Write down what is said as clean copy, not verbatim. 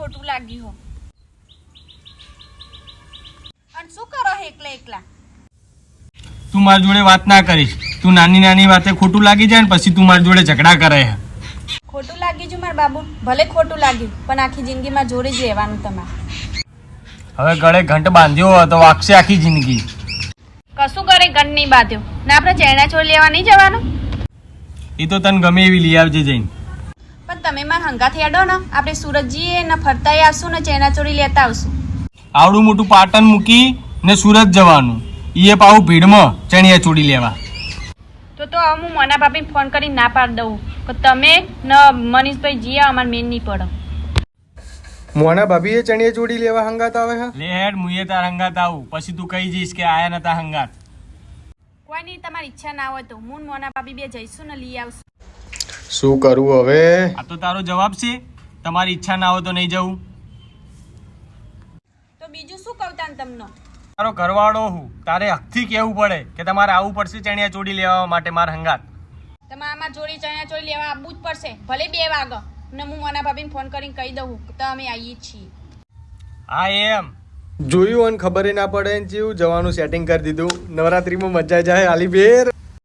ખોટું લાગ્યું હો. અને શું કરો હે એકલા એકલા? તું મારી જોડે વાત ના કરીશ. તું નાની નાની વાતે ખોટું લાગી જાય ને પછી તું મારી જોડે ઝઘડા કરે છે. ખોટું લાગી છું મારા બાબુ, ભલે ખોટું લાગ્યું પણ આખી જિંદગીમાં જોડે જ રહેવાનું તમારે. હવે ગળે ઘંટ બાંધ્યો હોય તો વાગશે આખી જિંદગી. કશું કરે ઘર નહીં બાંધ્યો ને આપણે ચેણા ચોળી લેવા નહીં જવાનું? એ તો તને ગમે એવી લઈ આવજે જઈને. પણ તમે મારા હંગાથી અડો ને, આપણે સુરત જઈએ ને ફરતા આવશું ને ચેણા ચોળી લેતા આવશું. આવડું મોટું પાટણ મૂકી ને સુરત જવાનું, એ પાવું ભીડમાં ચણિયા ચોળી લેવા. તો હું મોના ભાભીને ફોન કરીને ના પાડી દઉં કે તમે ન મનીષભાઈ જીએ અમારે મેન નહીં પડો. મોના ભાભીએ ચણિયા ચોળી લેવા હંગાત આવે છે. લે હેડ મુએ તાર હંગાત આવું પછી તું કહી જઈશ કે આયા નતા હંગાત. કોઈ નહીં, તમારી ઈચ્છા ના હોય તો હું મોના ભાભી બે જઈશું ને લઈ આવશું. શું કરવું હવે? આ તો તારો જવાબ છે? તમારી ઈચ્છા ના હોય તો નહીં જવું? તો બીજું શું કહું તાન તમને? તારો ઘરવાળો હું તારે હકથી કહેવું પડે કે તમારે આવવું પડશે ચણિયા ચોળી લેવા માટે માર હંગાત. તમારે અમાર જોડી ચણિયા ચોળી લેવા આવવું જ પડશે, ભલે 2 વાગે ને હું મોના ભાભીને ફોન કરીને કહી દઉં કે અમે આવીએ છીએ. હા એમ જોયું અને ખબર ના પડે ને જેવું જવાનું સેટિંગ કરી દીધું. નવરાત્રીમાં મજા જાય આલી બેર.